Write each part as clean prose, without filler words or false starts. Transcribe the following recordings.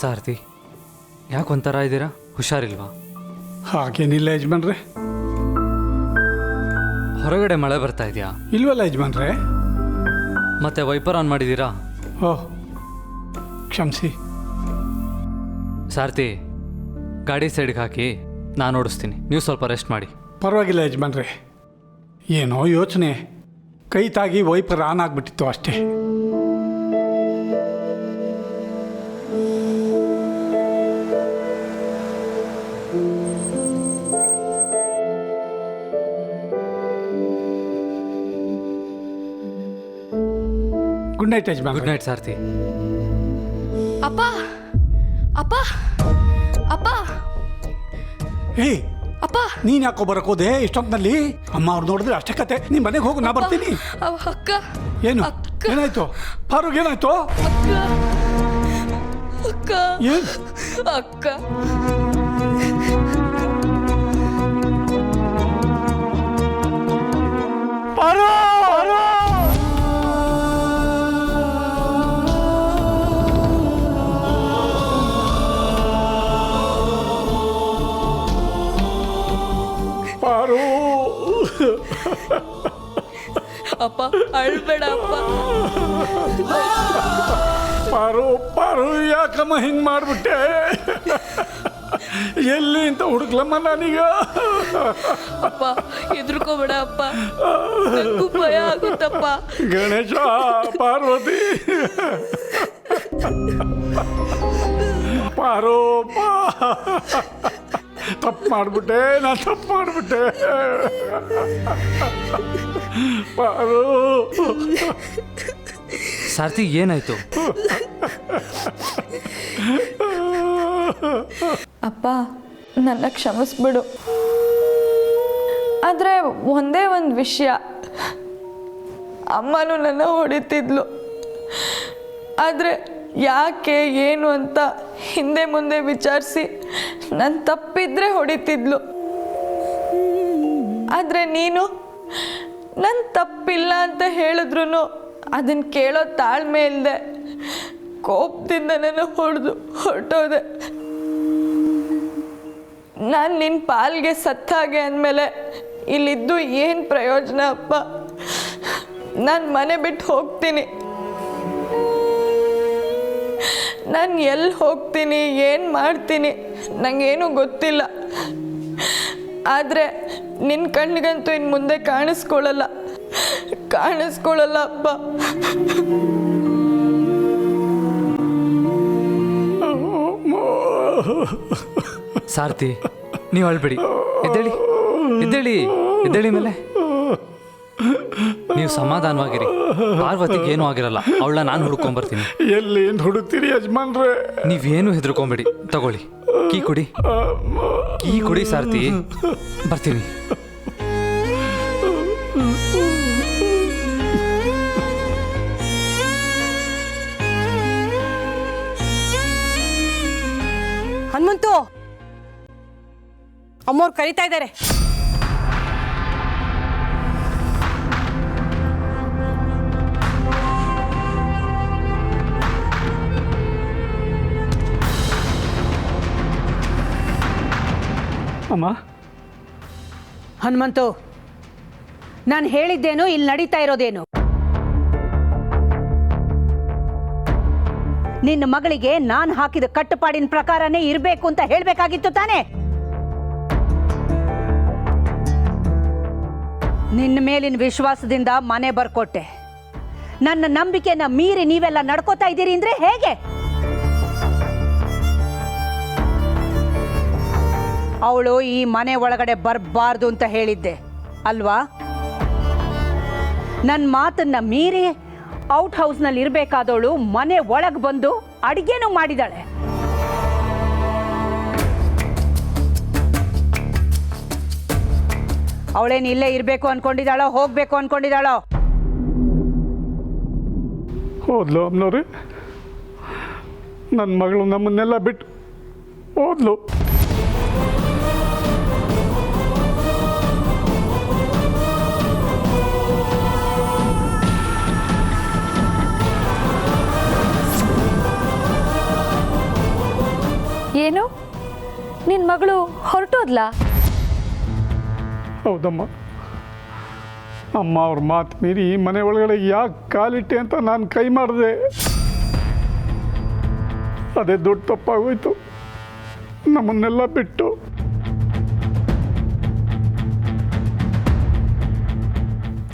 ಸಾರಥಿ, ಯಾಕೆ ಒಂಥರ ಇದ್ದೀರಾ? ಹುಷಾರಿಲ್ವಾ? ಹಾಗೇನಿಲ್ಲ ಯಜಮಾನ್ರೆ. ಹೊರಗಡೆ ಮಳೆ ಬರ್ತಾ ಇದೆಯಾ? ಇಲ್ವಲ್ಲ ಯಜಮಾನ್ರೆ. ಮತ್ತೆ ವೈಪರ್ ಆನ್ ಮಾಡಿದ್ದೀರಾ? ಓಹ್, ಕ್ಷಮಿಸಿ. ಸಾರಥಿ, ಗಾಡಿ ಸೈಡ್ಗೆ ಹಾಕಿ ನಾನು ಓಡಿಸ್ತೀನಿ, ನೀವು ಸ್ವಲ್ಪ ರೆಸ್ಟ್ ಮಾಡಿ. ಪರವಾಗಿಲ್ಲ ಯಜಮಾನ್ರೆ, ಏನೋ ಯೋಚನೆ, ಕೈ ತಾಗಿ ವೈಪರ್ ಆನ್ ಆಗಿಬಿಟ್ಟಿತ್ತು ಅಷ್ಟೇ. Good night Yajaman. Good night Sarathi. ಅಪ್ಪ ಅಪ್ಪ ಅಪ್ಪ ಹೇ ಅಪ್ಪ, ನೀನು ಯಾಕೋ ಬರಕೋದೆ ಇಷ್ಟೊತ್ತಿನಲ್ಲಿ? ಅಮ್ಮ ಅವ್ರು ನೋಡಿದ್ರೆ ಅಷ್ಟೇ ಕತೆ. ನೀನು ಮನೆಗೆ ಹೋಗು, ನಾ ಬರ್ತೀನಿ. ಅಕ್ಕ. ಏನು ಅಕ್ಕ. ಏನಾಯ್ತು ಫಾರೂಕ್? ಏನಾಯ್ತು? ಅಕ್ಕ ಅಕ್ಕ ಏನು ಅಕ್ಕ ಅಪ್ಪ, ಅಳ್ಬೇಡ ಅಪ್ಪ. ಪಾರು ಪಾರು, ಯಾಕಮ್ಮ ಹಿಂಗೆ ಮಾಡಿಬಿಟ್ಟೆ? ಎಲ್ಲಿ ಅಂತ ಹುಡುಕ್ಲಮ್ಮ ನಾನೀಗ? ಅಪ್ಪ ಹೆದರ್ಕೋಬೇಡ ಅಪ್ಪ, ನನಗೂ ಭಯ ಆಗುತ್ತಪ್ಪ. ಗಣೇಶ, ಪಾರ್ವತಿ, ಪಾರು ತಪ್ಪು ಮಾಡಿಬಿಟ್ಟೆ, ನಾನು ತಪ್ಪು ಮಾಡಿಬಿಟ್ಟೆ. ಪಾರು. ಸಾರಥಿ, ಏನಾಯ್ತು? ಅಪ್ಪ, ನನ್ನ ಕ್ಷಮಿಸ್ಬಿಡು. ಆದರೆ ಒಂದೇ ಒಂದು ವಿಷಯ, ಅಮ್ಮನೂ ನನ್ನ ಹೊಡಿತಿದ್ಲು. ಆದರೆ ಯಾಕೆ ಏನು ಅಂತ ಹಿಂದೆ ಮುಂದೆ ವಿಚಾರಿಸಿ ನನ್ನ ತಪ್ಪಿದ್ರೆ ಹೊಡಿತಿದ್ಲು. ಆದರೆ ನೀನು ನನ್ನ ತಪ್ಪಿಲ್ಲ ಅಂತ ಹೇಳಿದ್ರು ಅದನ್ನು ಕೇಳೋ ತಾಳ್ಮೆ ಇಲ್ಲದೆ ಕೋಪದಿಂದ ನನ್ನ ಹೊರಟೋದೆ. ನಾನು ನಿನ್ನ ಪಾಲ್ಗೆ ಸತ್ತಾಗೆ ಅಂದಮೇಲೆ ಇಲ್ಲಿದ್ದು ಏನು ಪ್ರಯೋಜನ ಅಪ್ಪ? ನಾನು ಮನೆ ಬಿಟ್ಟು ಹೋಗ್ತೀನಿ. ನಾನು ಎಲ್ಲಿ ಹೋಗ್ತೀನಿ, ಏನು ಮಾಡ್ತೀನಿ ನನಗೇನು ಗೊತ್ತಿಲ್ಲ. ಆದರೆ ನಿನ್ನ ಕಣ್ಣಿಗಂತೂ ಇನ್ನು ಮುಂದೆ ಕಾಣಿಸ್ಕೊಳ್ಳಲ್ಲ ಅಪ್ಪ. ಸಾರಥಿ, ನೀವು ಅಳ್ಬೇಡಿ. ಎದ್ದೇಳಿ ಎದ್ದೇಳಿ ಎದ್ದೇಳಿ ಮೇಲೆ. ನೀವು ಸಮಾಧಾನವಾಗಿರಿ. ಪಾರ್ವತಿಗೆ ಏನೂ ಆಗಿರಲ್ಲ, ಅವಳನ್ನ ನಾನು ಹುಡ್ಕೊಂಬರ್ತೀನಿ. ಎಲ್ಲಿ ಹುಡುಕ್ತೀರಿ ಯಜಮಾನ್ರೆ? ನೀವೇನು ಹೆದರ್ಕೊಂಬೇಡಿ. ತಗೊಳ್ಳಿ, ಕೀ ಕುಡಿ ಸಾರಥಿ. ಬರ್ತೀನಿ. ಹನುಮಂತು, ಅಮ್ಮವ್ರು ಕರೀತಾ ಇದ್ದಾರೆ. ಅಮ್ಮ. ಹನುಮಂತು, ನಾನು ಹೇಳಿದ್ದೇನು, ಇಲ್ಲಿ ನಡೀತಾ ಇರೋದೇನು? ನಿನ್ನ ಮಗಳಿಗೆ ನಾನು ಹಾಕಿದ ಕಟ್ಟುಪಾಡಿನ ಪ್ರಕಾರನೇ ಇರಬೇಕು ಅಂತ ಹೇಳಬೇಕಾಗಿತ್ತು ತಾನೇ? ನಿನ್ನ ಮೇಲಿನ ವಿಶ್ವಾಸದಿಂದ ಮನೆ ಬರ್ಕೊಟ್ಟೆ. ನನ್ನ ನಂಬಿಕೆನ ಮೀರಿ ನೀವೆಲ್ಲ ನಡ್ಕೋತಾ ಇದ್ದೀರಿ ಅಂದ್ರೆ ಹೇಗೆ? ಅವಳು ಈ ಮನೆ ಒಳಗಡೆ ಬರಬಾರ್ದು ಅಂತ ಹೇಳಿದ್ದೆ ಅಲ್ವಾ? ನನ್ನ ಮಾತನ್ನ ಮೀರಿ ಔಟ್ ಹೌಸ್ನಲ್ಲಿ ಇರಬೇಕಾದವಳು ಮನೆ ಒಳಗೆ ಬಂದು ಅಡಿಗೆನೂ ಮಾಡಿದಾಳೆ. ಅವಳೇನು ಇಲ್ಲೇ ಇರಬೇಕು ಅನ್ಕೊಂಡಿದ್ದಾಳೋ, ಹೋಗ್ಬೇಕು ಅನ್ಕೊಂಡಿದ್ದಾಳೋ? ಹೋದ್ಲು ಅಮ್ಮನವ್ರೆ. ನನ್ನ ಮಗಳು ನಮ್ಮನ್ನೆಲ್ಲ ಬಿಟ್ಟು ಹೋದ್ಲು. ಮಗಳು ಹೊರಟೋದ್ಲಾ? ಹೌದಮ್ಮ. ಅಮ್ಮ ಅವ್ರ ಮಾತು ಮೀರಿ ಈ ಮನೆ ಒಳಗಡೆ ಯಾಕೆ ಕಾಲಿಟ್ಟೆ ಅಂತ ನಾನು ಕೈ ಮಾಡಿದೆ. ಅದೇ ದೊಡ್ಡ ತಪ್ಪಾಗೋಯ್ತು, ನಮ್ಮನ್ನೆಲ್ಲ ಬಿಟ್ಟು.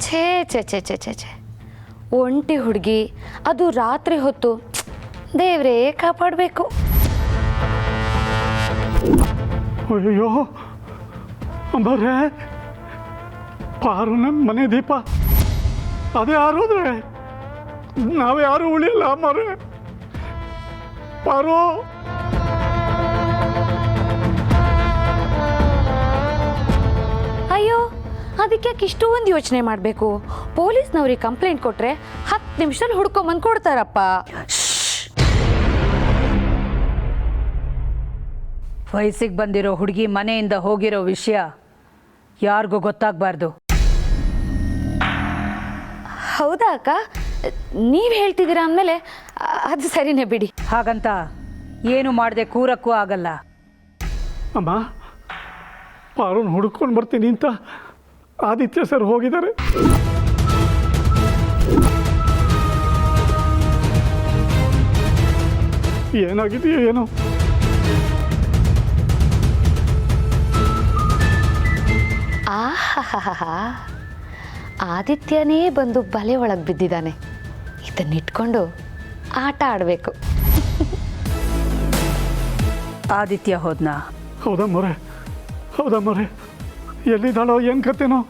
ಛೇ ಛೇ ಛೇ ಛೇ ಛೇ ಛೇ, ಒಂಟಿ ಹುಡುಗಿ, ಅದು ರಾತ್ರಿ ಹೊತ್ತು. ದೇವ್ರೇ ಕಾಪಾಡಬೇಕು. ಅಯ್ಯೋ ಅಂಬರೇ, ಪಾರು ನನ್ನ ಮನೆ ದೀಪ ಅದೇ ಆರೋದ್ರೆ ನಾವ್ಯಾರು ಉಳಿಯಲ್ಲ ಅಮ್ಮರೇ. ಪಾರು, ಅಯ್ಯೋ, ಅದಕ್ಕೆ ಇಷ್ಟೊಂದು ಯೋಚನೆ ಮಾಡಬೇಕು? ಪೊಲೀಸ್ನವ್ರಿಗೆ ಕಂಪ್ಲೇಂಟ್ ಕೊಟ್ರೆ 10 ನಿಮಿಷದಲ್ಲಿ ಹುಡ್ಕೊಂಬಂದು ಕೊಡ್ತಾರಪ್ಪ. ವಯಸ್ಸಿಗೆ ಬಂದಿರೋ ಹುಡುಗಿ ಮನೆಯಿಂದ ಹೋಗಿರೋ ವಿಷಯ ಯಾರಿಗೂ ಗೊತ್ತಾಗಬಾರ್ದು. ಹೌದಾ ಅಕ್ಕ? ನೀವು ಹೇಳ್ತಿದ್ದೀರಾ ಅಂದಮೇಲೆ ಅದು ಸರಿನೇ ಬಿಡಿ. ಹಾಗಂತ ಏನು ಮಾಡದೆ ಕೂರಕ್ಕೂ ಆಗಲ್ಲ. ಅಮ್ಮ, ಪಾರುನ ಹುಡ್ಕೊಂಡು ಬರ್ತೀನಿ ಅಂತ ಆದಿತ್ಯ ಸರ್ ಹೋಗಿದ್ದಾರೆ. ಏನಾಗಿದೆಯೋ ಏನೋ. ಆಹಾ, ಆದಿತ್ಯನೇ ಬಂದು ಬಲೆ ಒಳಗೆ ಬಿದ್ದಿದ್ದಾನೆ. ಇದನ್ನಿಟ್ಕೊಂಡು ಆಟ ಆಡಬೇಕು. ಆದಿತ್ಯ ಹೋದ್ನಾ? ಹೌದಮ್ಮರೆ, ಹೌದಮ್ಮರೆ. ಎಲ್ಲಿದ್ದಾಳೋ, ಏನು ಕತೆನೋ,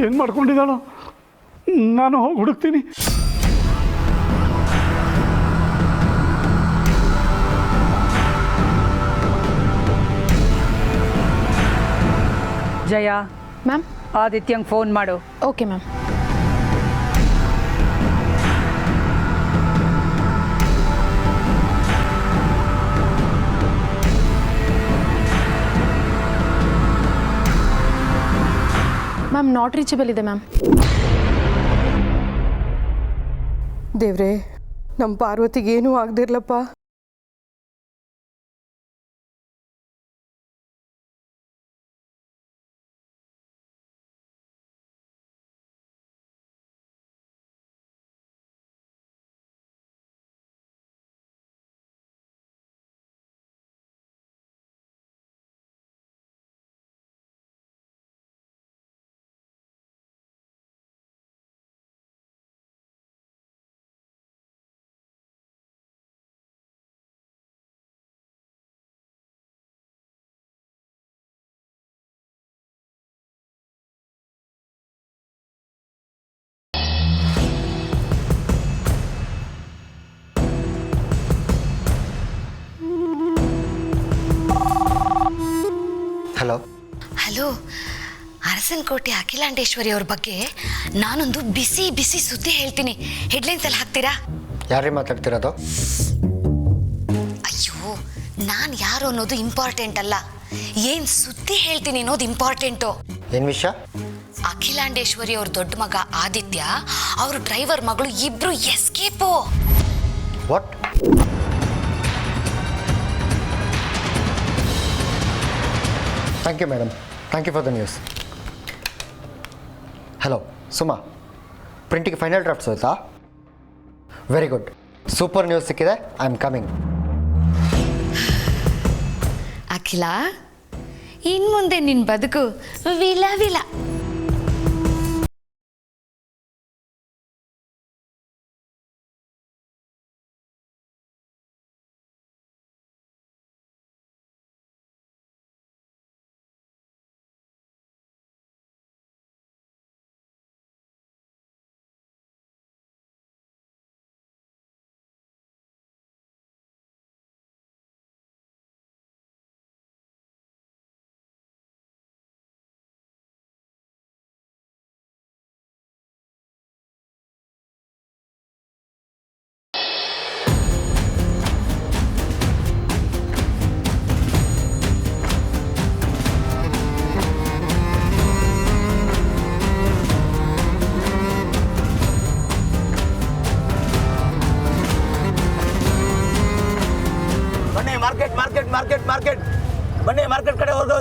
ಏನು ಮಾಡ್ಕೊಂಡಿದ್ದಾಳೋ, ನಾನು ಹೋಗಿ ಹುಡುಕ್ತೀನಿ. ಜಯ, ಮ್ಯಾಮ್. ಆದಿತ್ಯಂಗೆ ಫೋನ್ ಮಾಡು. Okay ma'am. Ma'am, not reachable ಇದೆ ಮ್ಯಾಮ್. ದೇವ್ರೆ, ನಮ್ಮ ಪಾರ್ವತಿಗೆ ಏನೂ ಆಗದಿರ್ಲಪ್ಪ. ಹಲೋ ಹಲೋ, ಅರಸನಕೋಟೆ ಅಖಿಲಾಂಡೇಶ್ವರಿ ಅವ್ರ ಬಗ್ಗೆ ನಾನೊಂದು ಬಿಸಿ ಬಿಸಿ ಸುದ್ದಿ ಹೇಳ್ತೀನಿ. ಹೆಡ್ಲೈನ್ಸಲ್ಲಿ ಹಾಕ್ತೀರಾ? ಯಾರೇ ಮಾತಾಡ್ತಿರೋದು? ಅಯ್ಯೋ, ನಾನು ಯಾರು ಅನ್ನೋದು ಇಂಪಾರ್ಟೆಂಟ್ ಅಲ್ಲ, ಏನು ಸುದ್ದಿ ಹೇಳ್ತೀನಿ ಅನ್ನೋದು ಇಂಪಾರ್ಟೆಂಟು. ಏನು ವಿಷಯ? ಅಖಿಲಾಂಡೇಶ್ವರಿ ಅವ್ರ ದೊಡ್ಡ ಮಗ ಆದಿತ್ಯ, ಅವ್ರ ಡ್ರೈವರ್ ಮಗಳು ಇಬ್ರು escape. What? Thank you madam, thank you for the news. Hello Suma, ಪ್ರಿಂಟಿಗೆ ಫೈನಲ್ ಡ್ರಾಫ್ಟ್ಸ್ ಆಯ್ತಾ? ವೆರಿ ಗುಡ್, ಸೂಪರ್ ನ್ಯೂಸ್ ಸಿಕ್ಕಿದೆ. I am coming. ಅಖಿಲ, ಇನ್ಮುಂದೆ ನಿನ್ನ ಬದುಕು ವಿಲ ವಿಲ.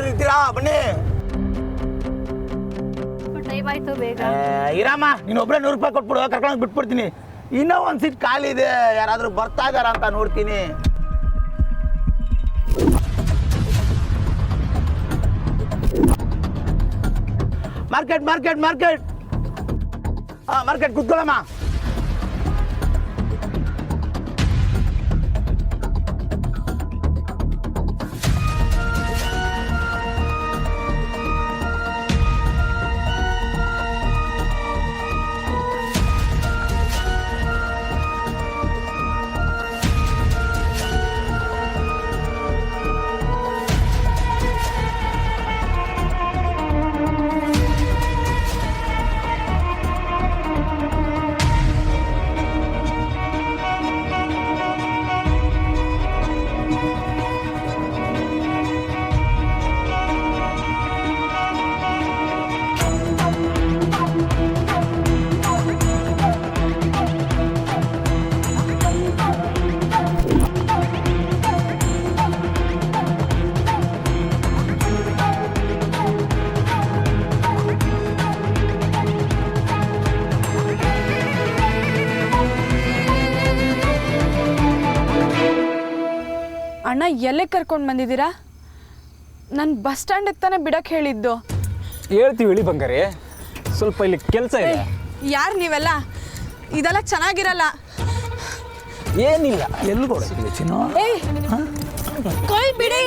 ಯಾರಾದ್ರೂ ಇರ್ತೀರಾ ಬನ್ನಿ. ಟೈಮ್ ಆಯ್ತು, ಬೇಗ. ಇರಮ್ಮ, ನೀನು ಒಬ್ಬರೇ 100 ರೂಪಾಯಿ ಕೊಟ್ಬಿಡು, ಕರ್ಕೊಂಡು ಬಿಟ್ಬಿಡ್ತೀನಿ. ಇನ್ನೂ ಒಂದು ಸೀಟ್ ಖಾಲಿ ಇದೆ, ಯಾರಾದರೂ ಬರ್ತಾ ಇದ್ದಾರಾ ಅಂತ ನೋಡ್ತೀನಿ. ಮಾರ್ಕೆಟ್ ಮಾರ್ಕೆಟ್ ಮಾರ್ಕೆಟ್ ಮಾರ್ಕೆಟ್ ಕೂತ್ಕೊಳ್ಳಮ್ಮ. ಅಣ್ಣ ಎಲ್ಲೇ ಕರ್ಕೊಂಡು ಬಂದಿದ್ದೀರಾ? ನಾನು ಬಸ್ ಸ್ಟ್ಯಾಂಡಿಗೆ ತಾನೇ ಬಿಡಕ್ಕೆ ಹೇಳಿದ್ದು. ಹೇಳ್ತೀವಿ ಹೇಳಿ ಬಂಗಾರಿ, ಸ್ವಲ್ಪ ಇಲ್ಲಿ ಕೆಲಸ ಇದೆ. ಯಾರು ನೀವೆಲ್ಲ? ಇದೆಲ್ಲ ಚೆನ್ನಾಗಿರಲ್ಲ. ಏನಿಲ್ಲ, ಎಲ್ಲಿ ಕೊಡ್ತೀವಿ ಚಿನ್ನು? ಏಯ್, ಕೈ ಬಿಡಿ.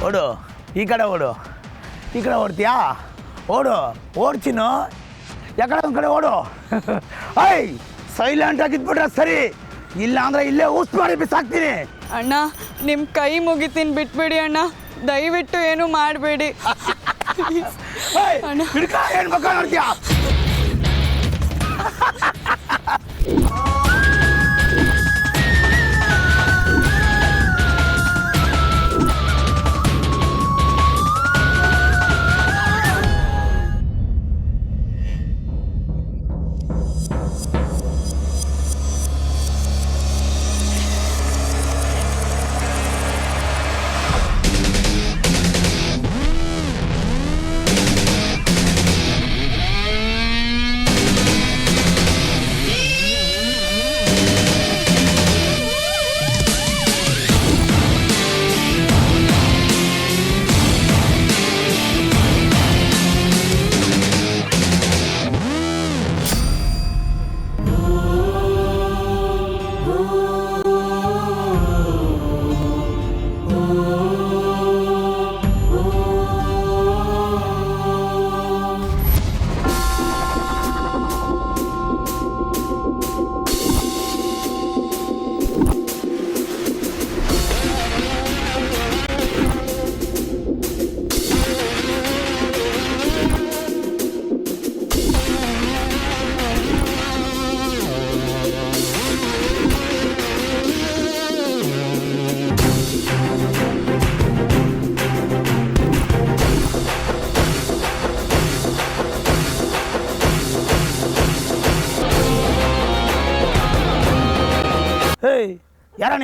ಓಡು, ಈ ಕಡೆ ಓಡು. ಈ ಕಡೆ ಓಡ್ತೀಯಾ? ಓಡು, ಓಡ್ಚಿನ್ನು. ಯಾಕಡೆ ಒಂದು ಕಡೆ ಓಡು. ಐ ಸೈಲೆಂಟ್ ಆಗಿದ್ಬಿಟ್ರೆ ಸರಿ, ಇಲ್ಲ ಅಂದ್ರೆ ಇಲ್ಲೇ ಊಸ್ ಮಾಡಿ ಬಿಸಾಕ್ತೀನಿ. ಅಣ್ಣ, ನಿಮ್ಮ ಕೈ ಮುಗಿತೀನಿ, ಬಿಟ್ಬಿಡಿ ಅಣ್ಣ. ದಯವಿಟ್ಟು ಏನು ಮಾಡಬೇಡಿ. ಏನು ಮಕ್ಕ ನೋಡ್ತೀಯಾ? ಏಯ್ ಯಾರ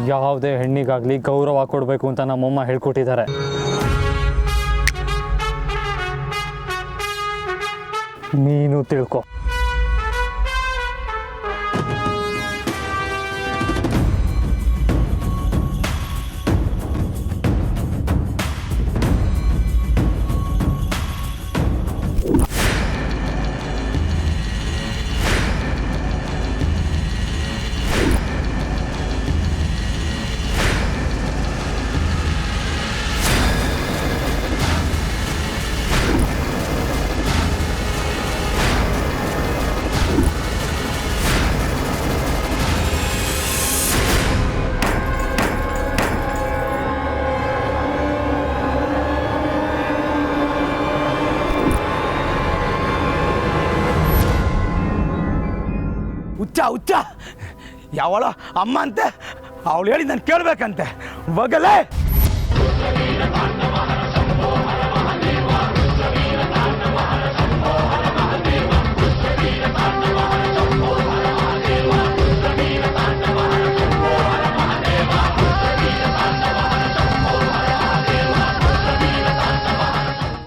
ಯಾವುದೇ ಹೆಣ್ಣಿಗಾಗಲಿ ಗೌರವ ಕೊಡಬೇಕು ಅಂತ ನಮ್ಮಮ್ಮ ಹೇಳ್ಕೊಟ್ಟಿದ್ದಾರೆ. ನೀನು ತಿಳ್ಕೊ. ಹುಚ್ಚ ಯಾವಳ ಅಮ್ಮ ಅಂತೆ ಅವಳು ಹೇಳಿ ನಾನು ಕೇಳಬೇಕಂತೆ ಹೋಗಲೇ.